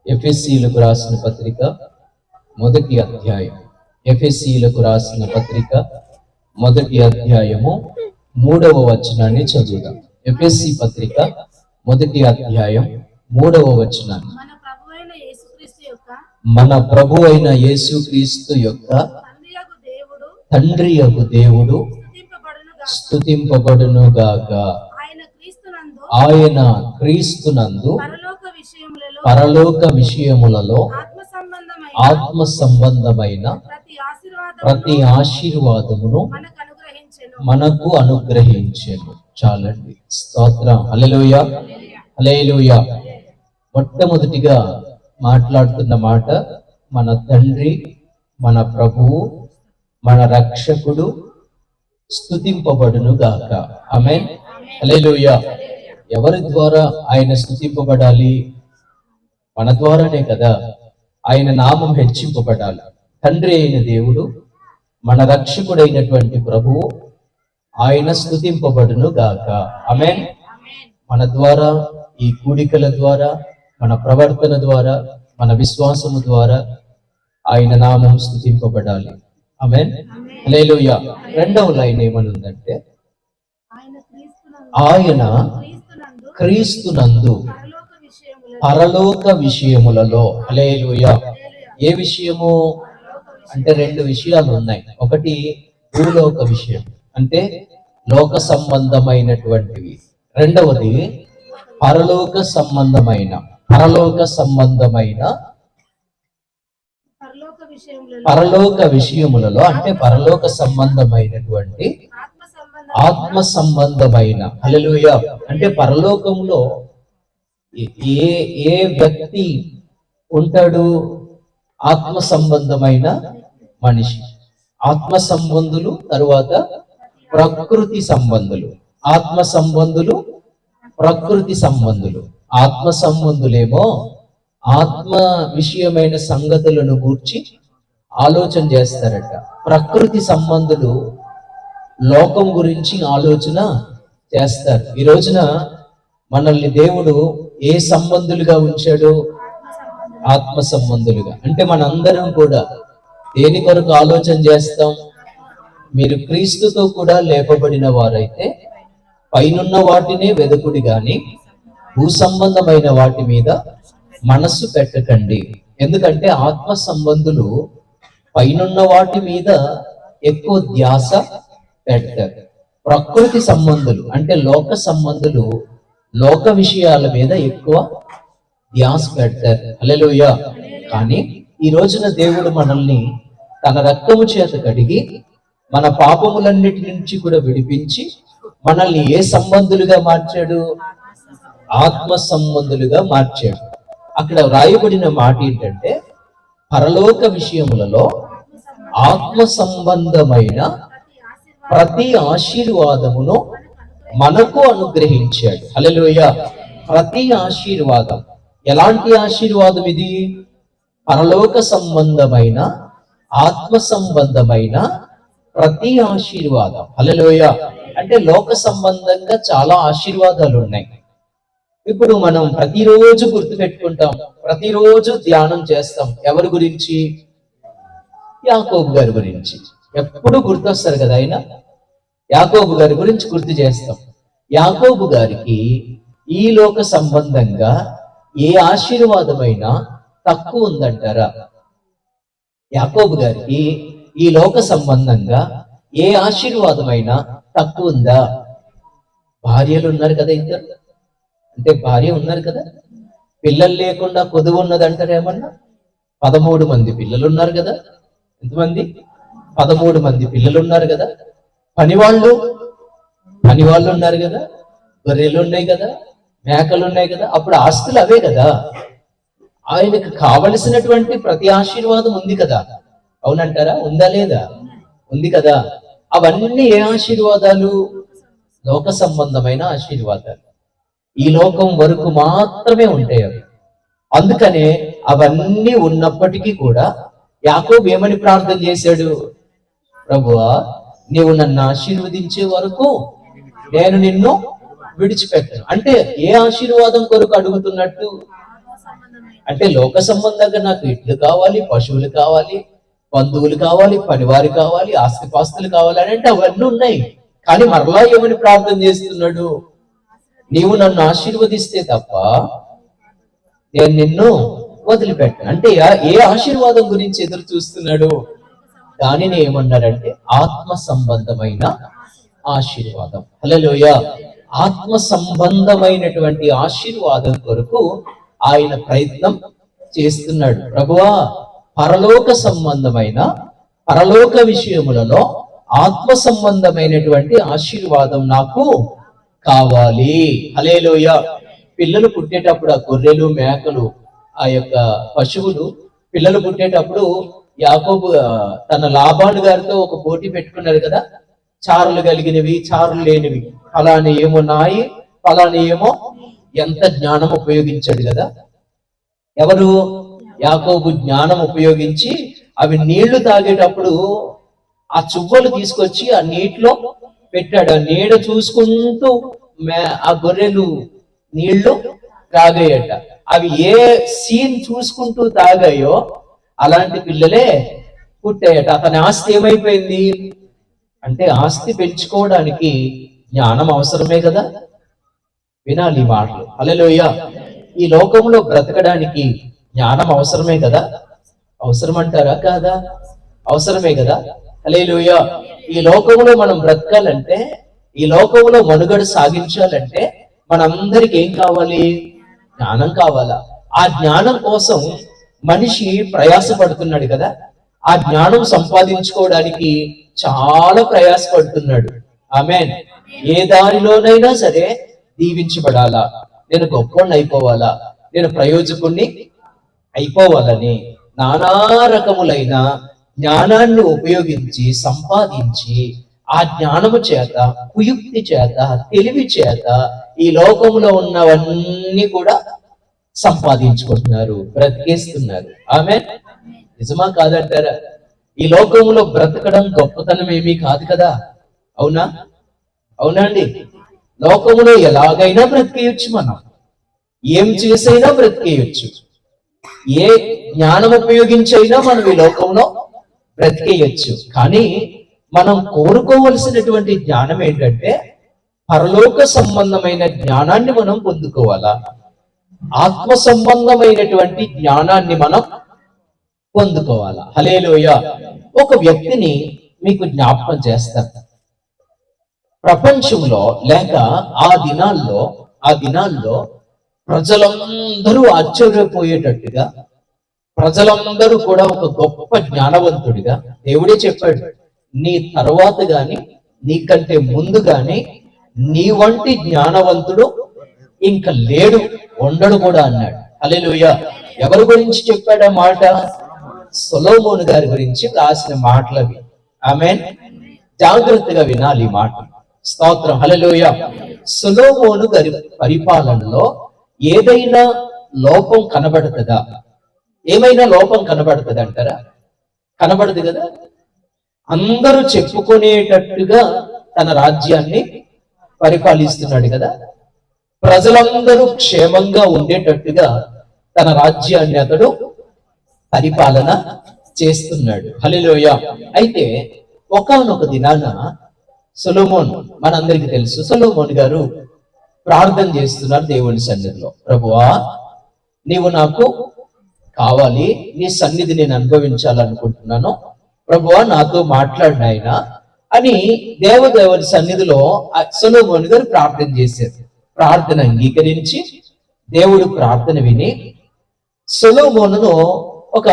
ఎఫెసీయులకు రాసిన పత్రిక మొదటి అధ్యాయం. ఎఫెసీయులకు రాసిన పత్రిక మొదటి అధ్యాయము 3వ వచనాన్ని చదువుదాం. ఎఫెసీ పత్రిక మొదటి అధ్యాయం 3వ వచనాన్ని. మన ప్రభు అయిన యేసుక్రీస్తు యొక్క తండ్రియగు దేవుడు స్తుతింపబడును గాక. ఆయన క్రీస్తునందు పరలోక విషయములలో ఆత్మ సంబంధమైన ప్రతి ఆశీర్వాదమును మనకు అనుగ్రహించెను. చాలండి. స్తోత్రం. హల్లెలూయా, హల్లెలూయా. మొట్టమొదటిగా మాట్లాడుతున్న మాట మన తండ్రి, మన ప్రభువు, మన రక్షకుడు స్తుతింపబడును గాక. ఆమేన్. హల్లెలూయా. ఎవరి ద్వారా ఆయన స్తుతింపబడాలి? మన ద్వారానే కదా. ఆయన నామం హెచ్చింపబడాలి. తండ్రి అయిన దేవుడు, మన రక్షకుడైనటువంటి ప్రభువు, ఆయన స్తుతింపబడును గాక. ఆమేన్. మన ద్వారా, ఈ కూడికల ద్వారా, మన ప్రవర్తన ద్వారా, మన విశ్వాసము ద్వారా ఆయన నామం స్తుతింపబడాలి. ఆమేన్. హల్లెలూయా. రెండవ లైన్ ఏమనుందంటే, ఆయన క్రీస్తునందు పరలోక విషయములలో. హల్లెలూయా. ఏ విషయము అంటే రెండు విషయాలు ఉన్నాయి. ఒకటి భూలోక విషయం, అంటే లోక సంబంధమైనటువంటివి. రెండవది పరలోక సంబంధమైన పరలోక విషయములలో, అంటే పరలోక సంబంధమైనటువంటి ఆత్మ సంబంధమైన. హల్లెలూయా. అంటే పరలోకంలో ఏ వ్యక్తి ఉంటాడు? ఆత్మ సంబంధమైన మనిషి. ఆత్మ సంబంధులు, తరువాత ప్రకృతి సంబంధులు. ఆత్మ సంబంధులు, ప్రకృతి సంబంధులు. ఆత్మ సంబంధులేమో ఆత్మ విషయమైన సంగతులను గూర్చి ఆలోచన చేస్తారట. ప్రకృతి సంబంధులు లోకం గురించి ఆలోచన చేస్తారు. ఈ రోజున మనల్ని దేవుడు ఏ సంబంధులుగా ఉంచాడు? ఆత్మ సంబంధులుగా. అంటే మనందరం కూడా దేని కొరకు ఆలోచన చేస్తాం? మీరు క్రీస్తుతో కూడా లేపబడిన వారైతే పైనున్న వాటినే వెదకుడి గాని భూ సంబంధమైన వాటి మీద మనస్సు పెట్టకండి. ఎందుకంటే ఆత్మ సంబంధులు పైనున్న వాటి మీద ఎక్కువ ధ్యాస పెడతారు. ప్రకృతి సంబంధులు అంటే లోక సంబంధులు లోక విషయాల మీద ఎక్కువ ధ్యాస పెడతారు. హల్లెలూయా. కానీ ఈ రోజున దేవుడు మనల్ని తన రక్తము చేత కడిగి మన పాపములన్నిటి నుంచి కూడా విడిపించి మనల్ని ఏ సంబంధులుగా మార్చాడు? ఆత్మ సంబంధులుగా మార్చాడు. అక్కడ వ్రాయబడిన మాట ఏంటంటే, పరలోక విషయములలో ఆత్మ సంబంధమైన ప్రతి ఆశీర్వాదమును మనకు అనుగ్రహించాడు. హల్లెలూయా. ప్రతి ఆశీర్వాదం. ఎలాంటి ఆశీర్వాదం ఇది? పరలోక సంబంధమైన ఆత్మ సంబంధమైన ప్రతి ఆశీర్వాదం. హల్లెలూయా. అంటే లోక సంబంధంగా చాలా ఆశీర్వాదాలు ఉన్నాయి. ఇప్పుడు మనం ప్రతిరోజు గుర్తుపెట్టుకుంటాం, ప్రతిరోజు ధ్యానం చేస్తాం. ఎవరి గురించి? యాకోబు గారి గురించి. ఎప్పుడు గుర్తొస్తారు కదా ఆయన. యాకోబు గారి గురించి గుర్తు చేస్తాం. యాకోబు గారికి ఈ లోక సంబంధంగా ఏ ఆశీర్వాదమైనా తక్కువ ఉందంటారా? యాకోబు గారికి ఈ లోక సంబంధంగా ఏ ఆశీర్వాదమైనా తక్కువ ఉందా? భార్యలు ఉన్నారు కదా ఇద్దరు, అంటే భార్య ఉన్నారు కదా. పిల్లలు లేకుండా కొదువు ఉన్నది అంటారు ఏమన్నా? 13 మంది పిల్లలు ఉన్నారు కదా. ఎంతమంది? 13 మంది పిల్లలు ఉన్నారు కదా. పనివాళ్ళు ఉన్నారు కదా. గొర్రెలు ఉన్నాయి కదా, మేకలు ఉన్నాయి కదా. అప్పుడు ఆస్తులు అవే కదా. ఆయనకు కావలసినటువంటి ప్రతి ఆశీర్వాదం ఉంది కదా. అవునంటారా? ఉందా లేదా? ఉంది కదా. అవన్నీ ఏ ఆశీర్వాదాలు? లోక సంబంధమైన ఆశీర్వాదాలు. ఈ లోకం వరకు మాత్రమే ఉంటాయి అవి. అందుకనే అవన్నీ ఉన్నప్పటికీ కూడా యాకోబు ఏమని ప్రార్థన చేశాడు? ప్రభువా, నీవు నన్ను ఆశీర్వదించే వరకు నేను నిన్ను విడిచిపెట్టను. అంటే ఏ ఆశీర్వాదం కొరకు అడుగుతున్నట్టు? అంటే లోక సంబంధంగా నాకు ఇట్లు కావాలి, పశువులు కావాలి, బంధువులు కావాలి, పనివారు కావాలి, ఆస్తిపాస్తులు కావాలి అని అంటే అవన్నీ ఉన్నాయి. కానీ మరలా ఏమని ప్రార్థన చేస్తున్నాడు? నీవు నన్ను ఆశీర్వదిస్తే తప్ప నేను నిన్ను వదిలిపెట్టాను. అంటే ఏ ఆశీర్వాదం గురించి ఎదురు చూస్తున్నాడు? దానిని ఏమన్నారంటే ఆత్మ సంబంధమైన ఆశీర్వాదం. హల్లెలూయా. ఆత్మ సంబంధమైనటువంటి ఆశీర్వాదం కొరకు ఆయన ప్రయత్నం చేస్తున్నాడు. ప్రభువా, పరలోక సంబంధమైన పరలోక విషయములలో ఆత్మ సంబంధమైనటువంటి ఆశీర్వాదం నాకు కావాలి. హల్లెలూయా. పిల్లలు పుట్టేటప్పుడు ఆ గొర్రెలు, మేకలు, ఆ యొక్క పశువులు పిల్లలు పుట్టేటప్పుడు యాకోబు తన లాబాను గారితో ఒక పోటీ పెట్టుకున్నారు కదా, చారులు కలిగినవి, చారులు లేనివి, ఫలాని ఏమో నాయి, ఫలాని ఏమో. ఎంత జ్ఞానం ఉపయోగించాడు కదా. ఎవరు? యాకోబు జ్ఞానం ఉపయోగించి అవి నీళ్లు తాగేటప్పుడు ఆ చువ్వలు తీసుకొచ్చి ఆ నీటిలో పెట్టాడు. ఆ నీడ చూసుకుంటూ ఆ గొర్రెలు నీళ్లు తాగాయట. అవి ఏ సీన్ చూసుకుంటూ తాగాయో అలాంటి పిల్లలే పుట్టాయట. అతని ఆస్తి ఏమైపోయింది అంటే, ఆస్తి పెంచుకోవడానికి జ్ఞానం అవసరమే కదా. వినాలి ఈ మాటలు. హల్లెలూయా. ఈ లోకంలో బ్రతకడానికి జ్ఞానం అవసరమే కదా. అవసరం అంటారా? కాదా? అవసరమే కదా. హల్లెలూయా. ఈ లోకంలో మనం బ్రతకాలంటే, ఈ లోకంలో మనుగడ సాగించాలంటే మనందరికి ఏం కావాలి? జ్ఞానం కావాలా. ఆ జ్ఞానం కోసం మనిషి ప్రయాసపడుతున్నాడు కదా. ఆ జ్ఞానం సంపాదించుకోవడానికి చాలా ప్రయాసపడుతున్నాడు. ఆమేన్. ఏ దారిలోనైనా సరే దీవించబడాలా, నేను గొప్పవాణ్ణి అయిపోవాలా, నేను ప్రయోజకుణ్ణి అయిపోవాలని నానా రకములైన జ్ఞానాన్ని ఉపయోగించి సంపాదించి ఆ జ్ఞానము చేత, కుయుక్తి చేత, తెలివి చేత ఈ లోకంలో ఉన్నవన్నీ కూడా సంపాదించుకుంటున్నారు, బ్రతికేస్తున్నారు. ఆమేన్. నిజమా కాదంటారా? ఈ లోకంలో బ్రతకడం గొప్పతనం ఏమీ కాదు కదా. అవునా? అవునా అండి? లోకంలో ఎలాగైనా బ్రతికేయచ్చు, మనం ఏం చేసైనా బ్రతికేయచ్చు, ఏ జ్ఞానం ఉపయోగించైనా మనం ఈ లోకంలో బ్రతికేయచ్చు. కానీ మనం కోరుకోవలసినటువంటి జ్ఞానం ఏంటంటే పరలోక సంబంధమైన జ్ఞానాన్ని మనం పొందుకోవాలా, ఆత్మ సంబంధమైనటువంటి జ్ఞానాన్ని మనం పొందుకోవాలా. హల్లెలూయా. ఒక వ్యక్తిని మీకు జ్ఞాపకం చేస్తాను. ప్రపంచంలో లేక ఆ దినాల్లో ప్రజలందరూ ఆశ్చర్యపోయేటట్టుగా, ప్రజలందరూ కూడా ఒక గొప్ప జ్ఞానవంతుడిగా దేవుడే చెప్పాడు, నీ తర్వాత గాని, నీకంటే ముందు గాని నీ వంటి జ్ఞానవంతుడు ఇంకా లేడు, ఉండడు కూడా అన్నాడు. హల్లెలూయా. ఎవరి గురించి చెప్పాడు ఆ మాట? సొలొమోను గారి గురించి రాసిన మాటలవి. ఆమేన్. జాగ్రత్తగా వినాలి ఈ మాట. స్తోత్రం. హల్లెలూయా. సొలొమోను గారి పరిపాలనలో ఏదైనా లోపం కనబడుతుందా? ఏమైనా లోపం కనబడుతుంది అంటారా? కనబడదు కదా. అందరూ చెప్పుకునేటట్టుగా తన రాజ్యాన్ని పరిపాలిస్తున్నాడు కదా. ప్రజలందరూ క్షేమంగా ఉండేటట్టుగా తన రాజ్యాన్ని అతడు పరిపాలన చేస్తున్నాడు. హల్లెలూయా. అయితే ఒకానొక దినాన సొలొమోన్, మనందరికీ తెలుసు, సొలొమోన్ గారు ప్రార్థన చేస్తున్నారు దేవుని సన్నిధిలో. ప్రభువా, నీవు నాకు కావాలి, నీ సన్నిధి నేను అనుభవించాలనుకుంటున్నాను, ప్రభువా నాతో మాట్లాడిన ఆయన అని దేవదేవుని సన్నిధిలో సొలొమోన్ గారు ప్రార్థన చేశారు. ప్రార్థన అంగీకరించి దేవుడు ప్రార్థన విని సొలొమోనును ఒక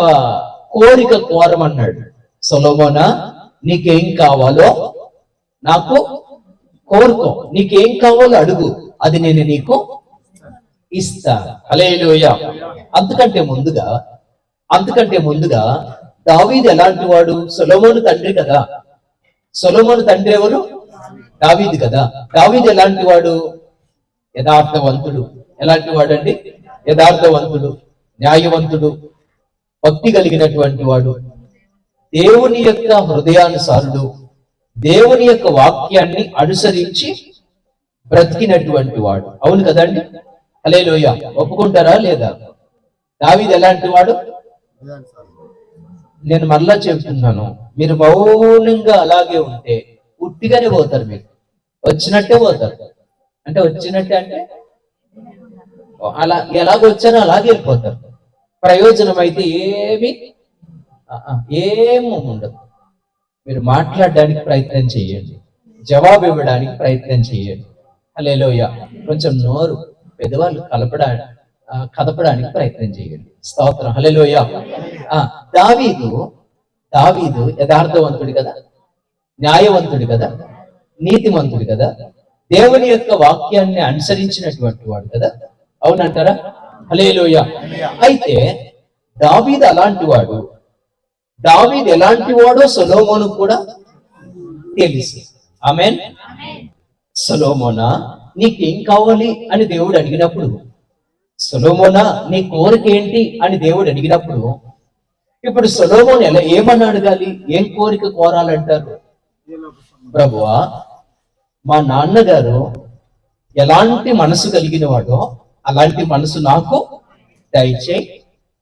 కోరిక కోరమన్నాడు. సొలొమోనా, నీకేం కావాలో నాకు కోరుకో, నీకేం కావాలో అడుగు, అది నేను నీకు ఇస్తాను. హల్లెలూయా. అంతకంటే ముందుగా దావీదు ఎలాంటి వాడు? సొలొమోను తండ్రి కదా. సొలొమోను తండ్రి ఎవరు? దావీదు కదా. దావీదు ఎలాంటి వాడు? యథార్థవంతుడు. ఎలాంటి వాడండి? యథార్థవంతుడు, న్యాయవంతుడు, భక్తి కలిగినటువంటి వాడు, దేవుని యొక్క హృదయానుసారుడు, దేవుని యొక్క వాక్యాన్ని అనుసరించి బ్రతికినటువంటి వాడు. అవును కదండి? హల్లెలూయా. ఒప్పుకుంటారా లేదా? దావీదు ఎలాంటి వాడు? నేను మళ్ళా చెప్తున్నాను, మీరు మౌనంగా అలాగే ఉంటే ఉట్టిగానే పోతారు. మీరు వచ్చినట్టే పోతారు. అంటే వచ్చినట్టే అంటే అలా ఎలాగొచ్చారో అలాగే వెళ్ళిపోతారు. ప్రయోజనం అయితే ఏమీ ఉండదు. మీరు మాట్లాడడానికి ప్రయత్నం చేయండి, జవాబు ఇవ్వడానికి ప్రయత్నం చేయండి. హల్లెలూయా. కొంచెం నోరు పెద్దవాళ్ళు కదపడానికి ప్రయత్నం చేయండి. స్తోత్రం. హల్లెలూయా. దావీదు దావీదు యథార్థవంతుడు కదా, న్యాయవంతుడు కదా, నీతిమంతుడు కదా, దేవుని యొక్క వాక్యాన్ని అనుసరించినటువంటి వాడు కదా. అవునంటారా? హల్లెలూయా. అయితే దావీదు అలాంటి వాడు. దావీదు ఎలాంటి వాడో సొలొమోను కూడా తెలుసు. ఆమేన్. సొలొమోనా, నీకేం కావాలి అని దేవుడు అడిగినప్పుడు, సొలొమోనా నీ కోరిక ఏంటి అని దేవుడు అడిగినప్పుడు, ఇప్పుడు సొలొమోను ఏమని అడగాలి? ఏం కోరిక కోరాలంటారు? ప్రభువా, మా నాన్నగారు ఎలాంటి మనసు కలిగిన వాడో అలాంటి మనసు నాకు దయచేయి.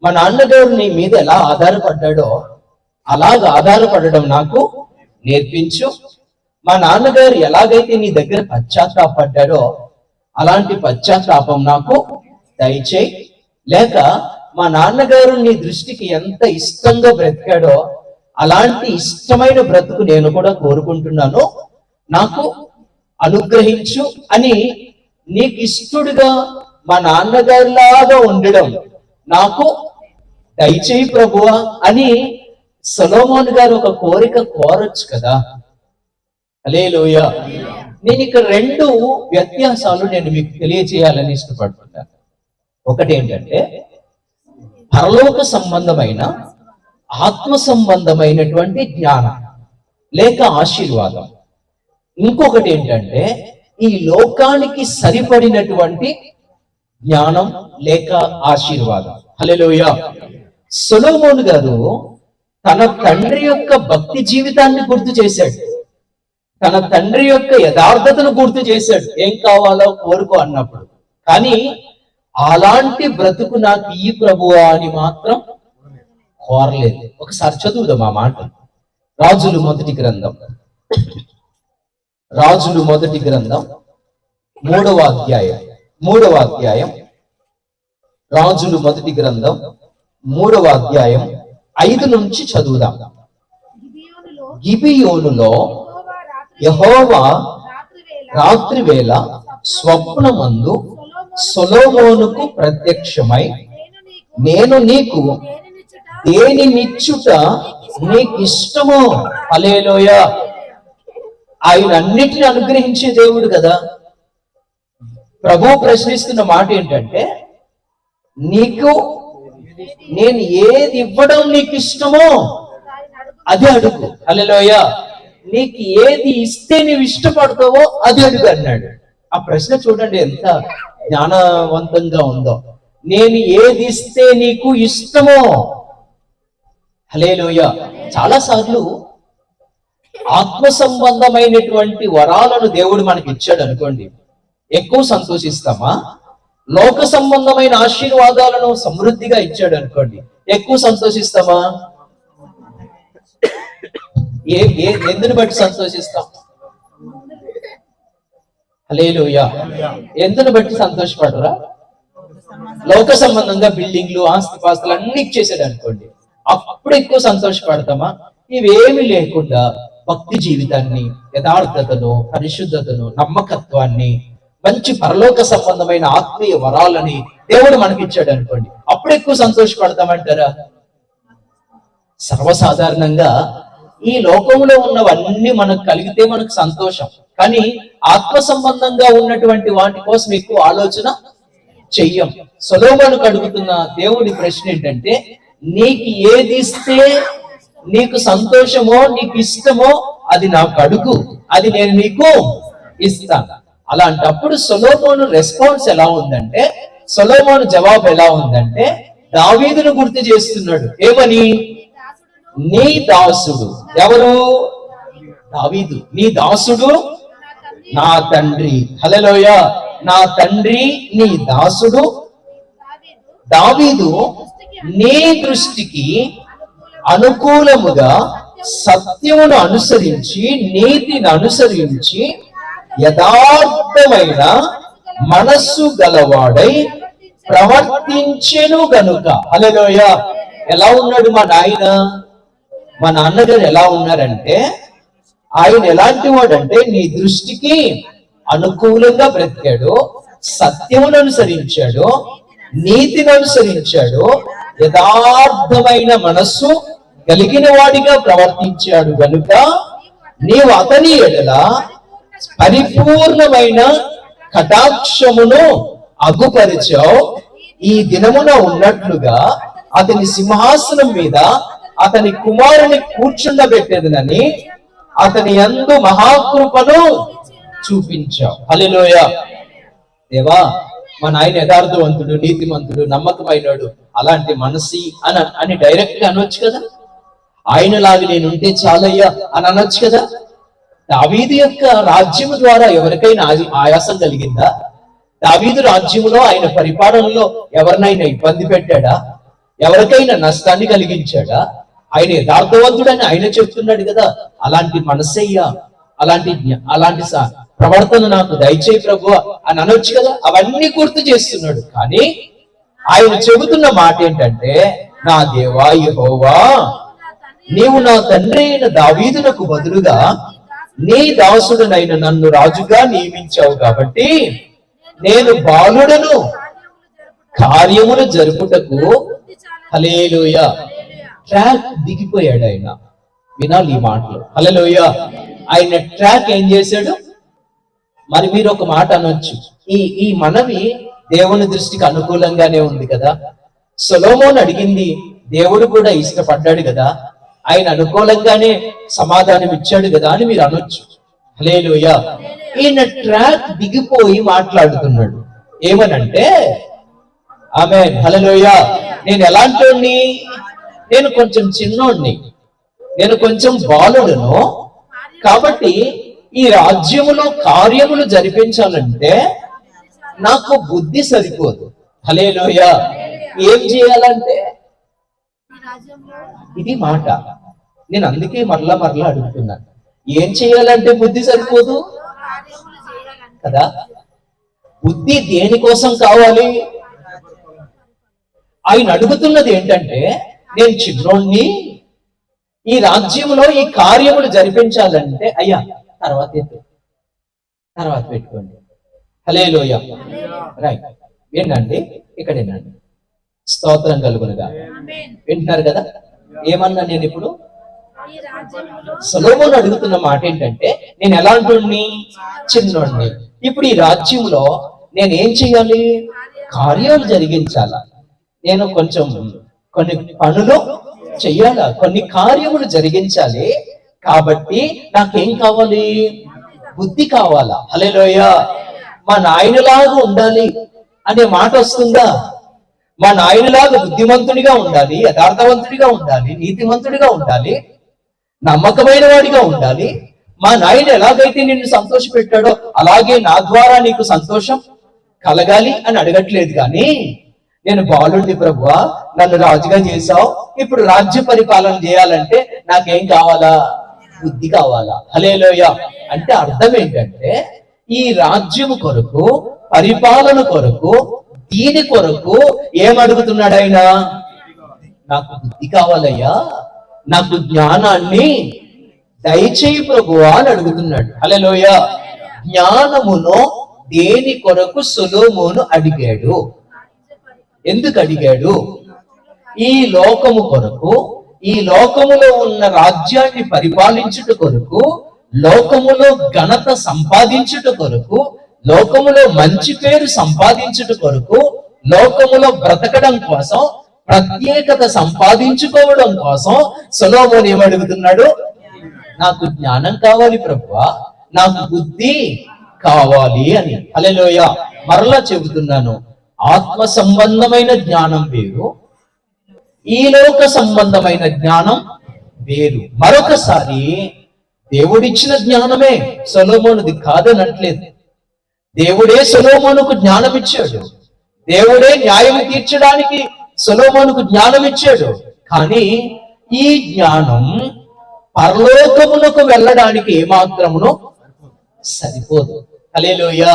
మా నాన్నగారు నీ మీద ఎలా ఆధారపడ్డాడో అలాగ ఆధారపడడం నాకు నేర్పించు. మా నాన్నగారు ఎలాగైతే నీ దగ్గర పశ్చాత్తాపడ్డాడో అలాంటి పశ్చాత్తాపం నాకు దయచేయి. లేక మా నాన్నగారు నీ దృష్టికి ఎంత ఇష్టంగా బ్రతికాడో అలాంటి ఇష్టమైన బ్రతుకు నేను కూడా కోరుకుంటున్నాను, నాకు అనుగ్రహించు అని నీకు ఇష్టడుగా మా నాన్నగారిలాగా ఉండడం నాకు దయచేయి ప్రభువా అని సొలొమోను గారు ఒక కోరిక కోరొచ్చు కదా. హల్లెలూయా. నేను ఇక్కడ రెండు వ్యత్యాసాలు నేను మీకు తెలియజేయాలని ఇష్టపడుతున్నాను. ఒకటి ఏంటంటే పరలోక సంబంధమైన ఆత్మ సంబంధమైనటువంటి జ్ఞానం లేక ఆశీర్వాదం. ఇంకొకటి ఏంటంటే ఈ లోకానికి సరిపడినటువంటి జ్ఞానం లేక ఆశీర్వాదం. హల్లెలూయా. సొలొమోను గారు తన తండ్రి యొక్క భక్తి జీవితాన్ని గుర్తు చేశాడు, తన తండ్రి యొక్క యథార్థతను గుర్తు చేశాడు. ఏం కావాలో కోరుకో అన్నప్పుడు. కానీ అలాంటి బ్రతుకు నాకు ఈ ప్రభువా అని మాత్రం కోరలేదు. ఒకసారి చదువుదాం ఆ మాట. రాజులు మొదటి గ్రంథం, రాజులు మొదటి గ్రంథం 3వ అధ్యాయం, రాజులు మొదటి గ్రంథం 3వ అధ్యాయం 5 నుంచి చదువుదాం. గిబియోనులో యెహోవా రాత్రి వేళ స్వప్నమందు సొలొమోనుకు ప్రత్యక్షమై, నేను నీకు దేనినిచ్చుట నీకు ఇష్టమో. హల్లెలూయా. ఆయన అన్నిటిని అనుగ్రహించే దేవుడు కదా. ప్రభు ప్రశ్నిస్తున్న మాట ఏంటంటే, నీకు నేను ఏది ఇవ్వడం నీకు ఇష్టమో అది అడుగు. హల్లెలూయా. నీకు ఏది ఇస్తే నీవు ఇష్టపడతావో అది అడుగు అన్నాడు. ఆ ప్రశ్న చూడండి ఎంత జ్ఞానవంతంగా ఉందో. నేను ఏది ఇస్తే నీకు ఇష్టమో. హల్లెలూయా. చాలా సార్లు ఆత్మ సంబంధమైనటువంటి వరాలను దేవుడు మనకి ఇచ్చాడు అనుకోండి, ఎక్కువ సంతోషిస్తామా? లోక సంబంధమైన ఆశీర్వాదాలను సమృద్ధిగా ఇచ్చాడు అనుకోండి, ఎక్కువ సంతోషిస్తామా? ఎందుని బట్టి సంతోషిస్తాం? హల్లెలూయా. ఎందుని బట్టి సంతోషపడరా? లోక సంబంధంగా బిల్డింగ్లు, ఆస్తిపాస్తులు అన్ని ఇచ్చేసాడు అనుకోండి, అప్పుడు ఎక్కువ సంతోషపడతామా? ఇవేమి లేకుండా భక్తి జీవితాన్ని, యథార్థతను, పరిశుద్ధతను, నమ్మకత్వాన్ని, మంచి పరలోక సంబంధమైన ఆత్మీయ వరాలని దేవుడు మనకిచ్చాడు అనుకోండి, అప్పుడు ఎక్కువ సంతోషపడతామంటారా? సర్వసాధారణంగా ఈ లోకంలో ఉన్నవన్నీ మనకు కలిగితే మనకు సంతోషం, కానీ ఆత్మ సంబంధంగా ఉన్నటువంటి వాటి కోసం ఎక్కువ ఆలోచన చెయ్యం. సొలొమోనుకు అడుగుతున్న దేవుడి ప్రశ్న ఏంటంటే, నీకు ఏది ఇస్తే నీకు సంతోషమో నీకు ఇష్టమో అది నాకు అడుగు, అది నేను నీకు ఇస్తాను. అలాంటప్పుడు సొలొమోను రెస్పాన్స్ ఎలా ఉందంటే, సొలొమోను జవాబు ఎలా ఉందంటే, దావీదును గుర్తు చేస్తున్నాడు. ఏమని? నీ దాసుడు. ఎవరు? దావీదు. నీ దాసుడు నా తండ్రి, హల్లెలూయా, నా తండ్రి నీ దాసుడు దావీదు నీ దృష్టికి అనుకూలముగా సత్యమును అనుసరించి నీతిని అనుసరించి యథార్థమైన మనస్సు గలవాడై ప్రవర్తించెను గనుక. హల్లెలూయా. ఎలా ఉన్నాడు మా నాయన? మా నాన్నగారు ఎలా ఉన్నారంటే, ఆయన ఎలాంటి వాడంటే నీ దృష్టికి అనుకూలంగా బ్రతికాడు, సత్యమును అనుసరించాడు, నీతిని అనుసరించాడు, యథార్థమైన మనస్సు కలిగిన వాడిగా ప్రవర్తించాడు గనుక నీవు అతని ఎడల పరిపూర్ణమైన కటాక్షమును అగుపరిచావు. ఈ దినమున ఉన్నట్లుగా అతని సింహాసనం మీద అతని కుమారుని కూర్చుండబెట్టేదనని అతని యందు మహాకృపను చూపించావు. హల్లెలూయా. దేవా, మా నాయన యథార్థవంతుడు, నీతిమంతుడు, నమ్మకమైనడు, అలాంటి మనసి అని డైరెక్ట్ గా అనొచ్చు కదా. ఆయనలాగా నేనుంటే చాలయ్యా అని అనొచ్చు కదా. దావీదు యొక్క రాజ్యము ద్వారా ఎవరికైనా ఆయాసం కలిగిందా? దావీదు రాజ్యములో ఆయన పరిపాలనలో ఎవరినైనా ఇబ్బంది పెట్టాడా? ఎవరికైనా నష్టాన్ని కలిగించాడా? ఆయన యథార్థవంతుడని ఆయన చెప్తున్నాడు కదా. అలాంటి మనసయ్యా, అలాంటి ప్రవర్తన నాకు దయచేయి ప్రభువా అని అనొచ్చు కదా. అవన్నీ గుర్తు చేస్తున్నాడు. కానీ ఆయన చెబుతున్న మాట ఏంటంటే, నా దేవా యెహోవా, నీవు నా తండ్రి అయిన దావీదునకు బదులుగా నీ దాసుడనైన నన్ను రాజుగా నియమించావు కాబట్టి నేను బాలుడను కార్యములు జరుపుటకు. హల్లెలూయా. ట్రాక్ దిగిపోయాడు ఆయన. వినాలి ఈ మాటలు. హల్లెలూయా. ఆయన ట్రాక్ ఏం చేశాడు? మరి మీరు ఒక మాట అనొచ్చు, ఈ మనవి దేవుని దృష్టికి అనుకూలంగానే ఉంది కదా. సొలొమోను అడిగింది దేవుడు కూడా ఇష్టపడ్డాడు కదా, ఆయన అనుకూలంగానే సమాధానం ఇచ్చాడు కదా అని మీరు అనొచ్చు. హల్లెలూయా. ఈయన ట్రాక్ దిగిపోయి మాట్లాడుతున్నాడు. ఏమనంటే, ఆమేన్, హల్లెలూయా, నేను ఎలాంటి, నేను కొంచెం చిన్నోడిని, నేను కొంచెం బాలుడును, కాబట్టి ఈ రాజ్యములో కార్యములు జరిపించాలంటే నాకు బుద్ధి సరిపోదు. హల్లెలూయా. ఏం చేయాలంటే, ఇది మాట నేను అందుకే మరలా అడుగుతున్నాను, ఏం చేయాలంటే బుద్ధి సరిపోదు కదా. బుద్ధి దేనికోసం కావాలి? ఆయన అడుగుతున్నది ఏంటంటే, నేను చిన్నోణ్ణి, ఈ రాజ్యంలో ఈ కార్యములు జరిపించాలంటే, అయ్యా తర్వాత పెట్టుకోండి. హల్లెలూయా. రైట్. ఏంటండి ఇక్కడ ఏంటండి? స్తోత్రం కలుగునుగా. వింటున్నారు కదా. ఏమన్నా నేను ఇప్పుడు సొలొమోను అడుగుతున్న మాట ఏంటంటే, నేను ఎలాంటి చిన్నోడిని, ఇప్పుడు ఈ రాజ్యంలో నేను ఏం చేయాలి? కార్యాలు జరిగించాలా, నేను కొంచెం కొన్ని పనులు చెయ్యాలా, కొన్ని కార్యములు జరిగించాలి. కాబట్టి నాకేం కావాలి? బుద్ధి కావాలా. హల్లెలూయా. మా నాయనలాగా ఉండాలి అనే మాట వస్తుందా? మా నాయనలాగా బుద్ధిమంతుడిగా ఉండాలి, యథార్థవంతుడిగా ఉండాలి, నీతిమంతుడిగా ఉండాలి, నమ్మకమైన వాడిగా ఉండాలి. మా నాయన ఎలాగైతే నిన్ను సంతోష పెట్టాడో అలాగే నా ద్వారా నీకు సంతోషం కలగాలి అని అడగట్లేదు. కానీ నేను బాలుడిని ప్రభువా, నన్ను రాజుగా చేశావు, ఇప్పుడు రాజ్య పరిపాలన చేయాలంటే నాకేం కావాలా? బుద్ధి కావాలా. హల్లెలూయా. అంటే అర్థం ఏంటంటే, ఈ రాజ్యము కొరకు, పరిపాలన కొరకు, దీని కొరకు ఏమడుగుతున్నాడు ఆయన? నాకు బుద్ధి కావాలయ్యా, నాకు జ్ఞానాన్ని దయచేయి ప్రభువా అని అడుగుతున్నాడు. హల్లెలూయా. జ్ఞానమును దేని కొరకు సొలొమోను అడిగాడు? ఎందుకు అడిగాడు? ఈ లోకము కొరకు, ఈ లోకములో ఉన్న రాజ్యాన్ని పరిపాలించుట కొరకు, లోకములో ఘనత సంపాదించుట కొరకు, లోకములో మంచి పేరు సంపాదించుట కొరకు, లోకములో బ్రతకడం కోసం, ప్రత్యేకత సంపాదించుకోవడం కోసం సొలొమోను ఏమడుగుతున్నాడు? నాకు జ్ఞానం కావాలి ప్రభువా, నాకు బుద్ధి కావాలి అని. హల్లెలూయా. మరలా చెబుతున్నాను, ఆత్మ సంబంధమైన జ్ఞానం వేరు, ఈ లోక సంబంధమైన జ్ఞానం వేరు. మరొకసారి దేవుడిచ్చిన జ్ఞానమే, సొలొమోనుది కాదనట్లేదు. దేవుడే సొలొమోనుకు జ్ఞానం ఇచ్చాడు, దేవుడే న్యాయం తీర్చడానికి సొలొమోనుకు జ్ఞానం ఇచ్చాడు. కానీ ఈ జ్ఞానం పరలోకమునకు వెళ్ళడానికి ఏమాత్రమునో సరిపోదు. హల్లెలూయా.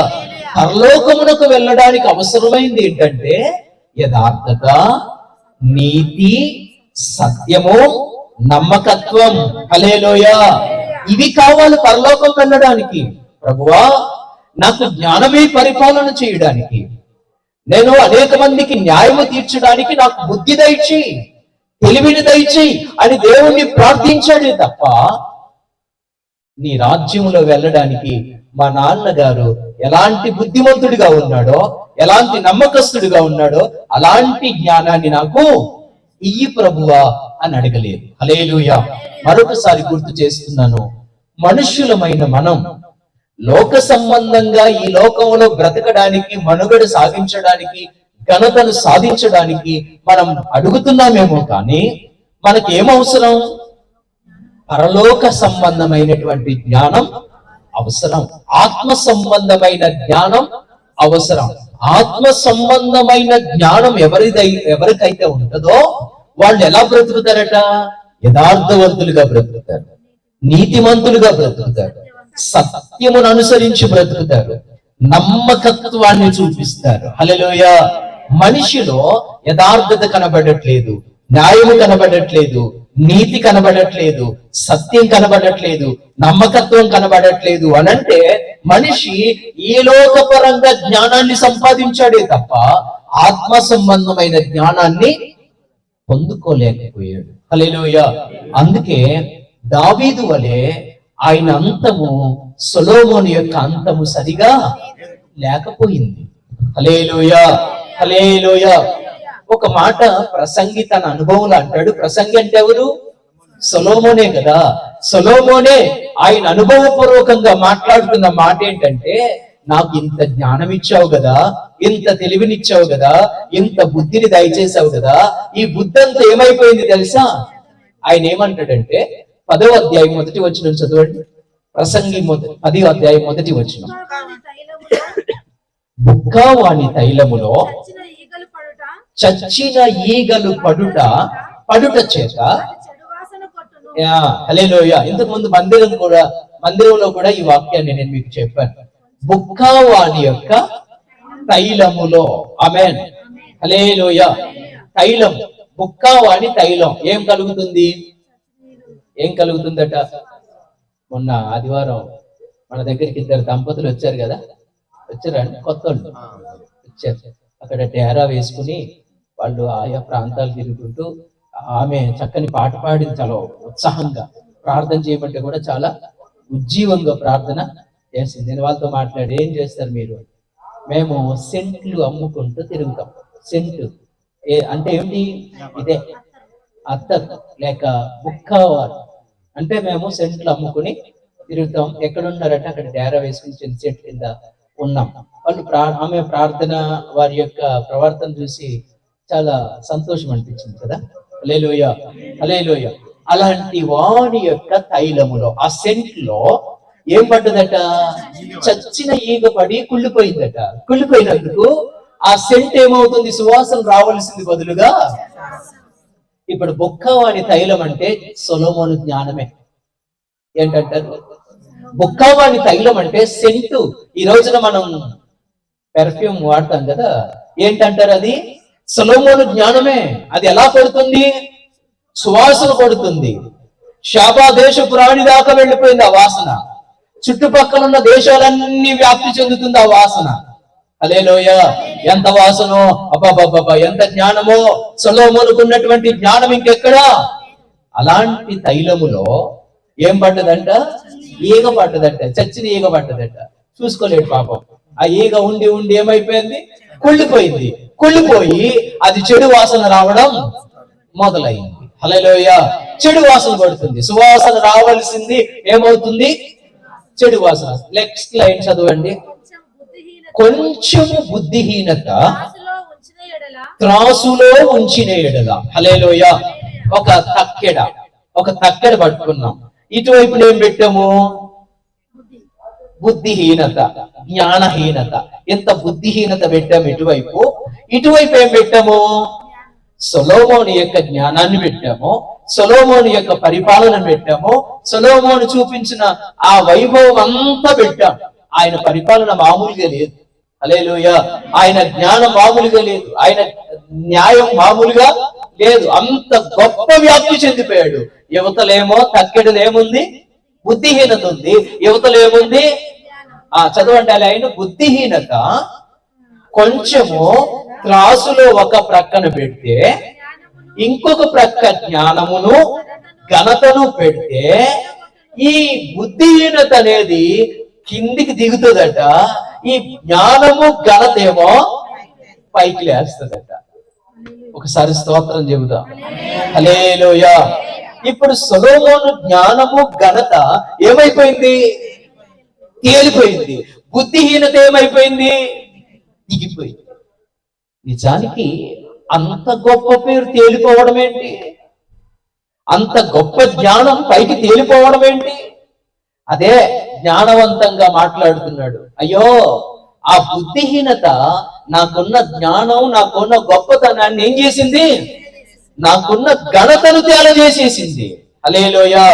పరలోకమునకు వెళ్ళడానికి అవసరమైంది ఏంటంటే యథార్థత, నీతి, సత్యము, నమ్మకత్వం. హల్లెలూయా. ఇవి కావాలి పరలోకం వెళ్ళడానికి. ప్రభువా, నాకు జ్ఞానమే పరిపాలన చేయడానికి, నేను అనేక మందికి న్యాయము తీర్చడానికి నాకు బుద్ధి దయచి, తెలివిని దయచి అని దేవుణ్ణి ప్రార్థించాడే తప్ప నీ రాజ్యములో వెళ్ళడానికి మా నాన్నగారు ఎలాంటి బుద్ధిమంతుడిగా ఉన్నాడో, ఎలాంటి నమ్మకస్తుడిగా ఉన్నాడో అలాంటి జ్ఞానాన్ని నాకు ఇయ్యి ప్రభువా అని అడగలేదు. హల్లెలూయా. మరొకసారి గుర్తు చేస్తున్నాను, మనుష్యులమైన మనం లోక సంబంధంగా ఈ లోకంలో బ్రతకడానికి, మనుగడ సాగించడానికి, ఘనతను సాధించడానికి మనం అడుగుతున్నామేమో, కానీ మనకి ఏమవసరం? పరలోక సంబంధమైనటువంటి జ్ఞానం అవసరం, ఆత్మ సంబంధమైన జ్ఞానం అవసరం. ఆత్మ సంబంధమైన జ్ఞానం ఎవరికైతే ఉంటుందో వాళ్ళు ఎలా బ్రతుకుతారట? యథార్థవంతులుగా బ్రతుకుతారు, నీతిమంతులుగా బ్రతుకుతారు, సత్యమును అనుసరించి బ్రతుకుతారు, నమ్మకత్వాన్ని చూపిస్తారు. హల్లెలూయా. మనిషిలో యథార్థత కనబడట్లేదు, న్యాయము కనబడట్లేదు, నీతి కనబడట్లేదు, సత్యం కనబడట్లేదు, నమ్మకత్వం కనబడట్లేదు అనంటే మనిషి ఈ లోకపరంగా జ్ఞానాన్ని సంపాదించాడే తప్ప ఆత్మ సంబంధమైన జ్ఞానాన్ని పొందుకోలేకపోయాడు. హల్లెలూయా. అందుకే దావీదు వలె ఆయన అంతము సొలొమోను యొక్క అంతము సరిగా లేకపోయింది. హల్లెలూయా. హల్లెలూయా. ఒక మాట ప్రసంగి తన అనుభవంలో అంటాడు. ప్రసంగి అంటే ఎవరు? సొలొమోనే కదా. సొలొమోనే ఆయన అనుభవపూర్వకంగా మాట్లాడుతున్న మాట ఏంటంటే, నాకు ఇంత జ్ఞానం ఇచ్చావు కదా, ఇంత తెలివినిచ్చావు కదా, ఇంత బుద్ధిని దయచేసావు కదా, ఈ బుద్ధి అంతా ఏమైపోయింది తెలుసా? ఆయన ఏమంటాడంటే 10వ అధ్యాయం 1వ వచనం చదవండి. ప్రసంగి 10వ అధ్యాయం 1వ వచనం. బుక్కవాని తైలములో చచ్చిన ఈగలు పడుట చేత. హల్లెలూయా. ఇంతకు ముందు మందిరంలో కూడా ఈ వాక్యాన్ని నేను మీకు చెప్పాను. బుక్కవాని యొక్క తైలములో. ఆమేన్. హల్లెలూయా. తైలం, బుక్కవాని తైలం ఏం కలుగుతుంది? ఏం కలుగుతుందట? మొన్న ఆదివారం మన దగ్గరికి 2 దంపతులు వచ్చారు కదా, వచ్చారా అండి? కొత్త వాళ్ళు వచ్చారు. అక్కడ డేరా వేసుకుని వాళ్ళు ఆయా ప్రాంతాలు తిరుగుతుంటూ ఆమె చక్కని పాట పాడింది, చాలా ఉత్సాహంగా. ప్రార్థన చేయమంటే కూడా చాలా ఉజ్జీవంగా ప్రార్థన చేసింది. నేను వాళ్ళతో మాట్లాడి, ఏం చేస్తారు మీరు? మేము సెంట్లు అమ్ముకుంటూ తిరుగుతాం. సెంటు అంటే ఏమిటి? ఇదే అత్తర్ లేక బుక్కవారు అంటే మేము సెంట్లు అమ్ముకుని తిరుగుతాం. ఎక్కడున్నారంటే అక్కడ డేరా వేసుకుని చెట్టు కింద ఉన్నాం. వాళ్ళు ఆమె ప్రార్థన, వారి యొక్క ప్రవర్తన చూసి చాలా సంతోషం అనిపించింది కదా. హల్లెలూయా. హల్లెలూయా. అలాంటి వారి యొక్క తైలములో, ఆ సెంట్ లో ఏం పడ్డదట? చచ్చిన ఈగ పడి కుళ్ళిపోయిందట. కుళ్ళిపోయినందుకు ఆ సెంట్ ఏమవుతుంది? సువాసన రావాల్సింది బదులుగా ఇప్పుడు బుక్కవాని తైలం అంటే సొలొమోను జ్ఞానమే. ఏంటంటారు? బుక్కవాని తైలం అంటే సెంటు. ఈ రోజున మనం పెర్ఫ్యూమ్ వాడతాం కదా, ఏంటంటారు? అది సొలొమోను జ్ఞానమే. అది ఎలా పడుతుంది? సువాసన పడుతుంది. షాబా దేశపు రాణి దాకా వెళ్ళిపోయింది ఆ వాసన. చుట్టుపక్కల ఉన్న దేశాలన్నీ వ్యాప్తి చెందుతుంది ఆ వాసన. హల్లెలూయా. ఎంత వాసనో! అబ్బబ్బబ్బా, ఎంత జ్ఞానమో! సొలొమోనుకు ఉన్నటువంటి జ్ఞానం ఇంకెక్కడా? అలాంటి తైలములో ఏం పడ్డదంట? ఈగ పడ్డదంట. చచ్చిన ఈగ పడ్డదంట. చూసుకోలేడు పాపం. ఆ ఈగ ఉండి ఉండి ఏమైపోయింది? కుళ్ళిపోయింది. కుళ్ళిపోయి అది చెడు వాసన రావడం మొదలైంది. హల్లెలూయా. చెడు వాసన పడుతుంది. సువాసన రావాల్సింది ఏమవుతుంది? చెడు వాసన. నెక్స్ట్ లైన్ చదవండి. కొంచెము బుద్ధిహీనత త్రాసులో ఉంచిన ఎడల. హల్లెలూయా. ఒక తక్కెడ పట్టుకున్నాం. ఇటువైపున ఏం పెట్టాము? బుద్ధిహీనత, జ్ఞానహీనత. ఎంత బుద్ధిహీనత పెట్టాము ఇటువైపు. ఇటువైపు ఏం పెట్టాము? సొలొమోను యొక్క జ్ఞానాన్ని పెట్టాము, సొలొమోను యొక్క పరిపాలన పెట్టాము, సొలొమోను చూపించిన ఆ వైభవం అంతా పెట్టాము. ఆయన పరిపాలన మామూలుగా లేదు. హల్లెలూయా. ఆయన జ్ఞానం మామూలుగా లేదు, ఆయన న్యాయం మామూలుగా లేదు. అంత గొప్ప వ్యాప్తి చెందిపోయాడు. యువతలేమో తక్కెడలేముంది? బుద్ధిహీనత ఉంది. యువతలేముంది? చదవండి. ఆయన బుద్ధిహీనత కొంచెము త్రాసులో ఒక ప్రక్కన పెడితే, ఇంకొక ప్రక్క జ్ఞానమును ఘనతను పెడితే, ఈ బుద్ధిహీనత అనేది కిందికి దిగుతుందట, ఈ జ్ఞానము ఘనతేమో పైకి లేస్తుందట. ఒకసారి స్తోత్రం చెబుదాం. హల్లెలూయా. ఇప్పుడు సొలొమోను జ్ఞానము ఘనత ఏమైపోయింది? తేలిపోయింది. బుద్ధిహీనత ఏమైపోయింది? దిగిపోయింది. నిజానికి అంత గొప్ప పేరు తేలిపోవడం ఏంటి? అంత గొప్ప జ్ఞానం పైకి తేలిపోవడం ఏంటి? అదే జ్ఞానవంతంగా మాట్లాడుతున్నాడు. అయ్యో, ఆ బుద్ధిహీనత నాకున్న జ్ఞానం, నాకున్న గొప్పతనాన్ని ఏం చేసింది? నాకున్న ఘనతను తేలజేసేసింది. హల్లెలూయా.